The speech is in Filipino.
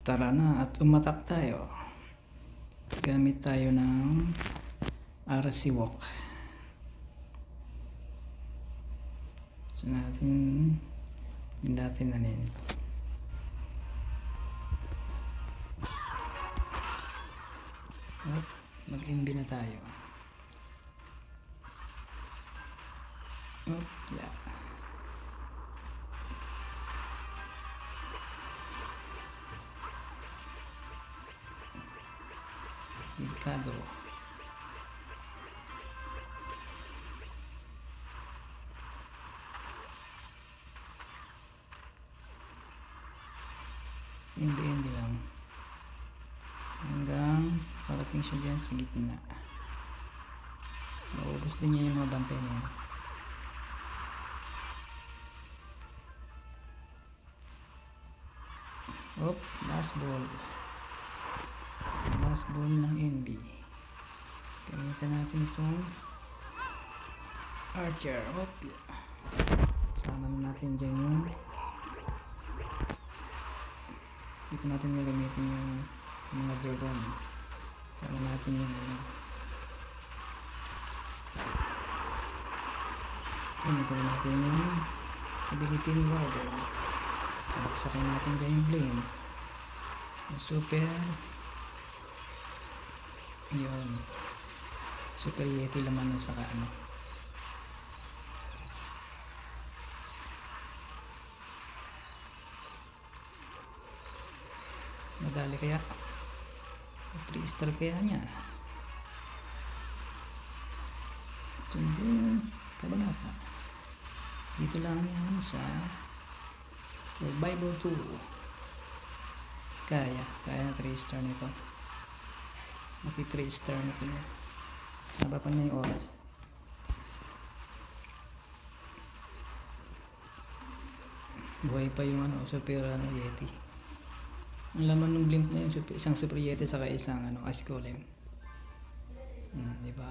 Tara na at umatak tayo. Gamit tayo ng RC Walk. So natin nanin. Mag-MB na tayo. Yeah. Delikado. MB lang. Hanggang parating siya dyan sa gitna. Maubos din niya yung mga bantay niya. Last ball. Last ball ng NB. Gamitan natin itong Archer. Sama na natin dyan yung dito natin gagamitin yung mga dragon. Sama natin yung gamitin natin yung ability ni Warden. Baksakin natin dyan yung blame. Yung super Yeti laman nun saka madali kaya 3 star kaya niya. Sundin kabanata dito lang yan sa Bible 2. Kaya 3 star nito. Mati 3 star nito niya. Naba pa na yung oras. Buhay pa yung super Yeti. Ang laman ng blimp na yun, isang super Yeti saka isang ice golem. Diba?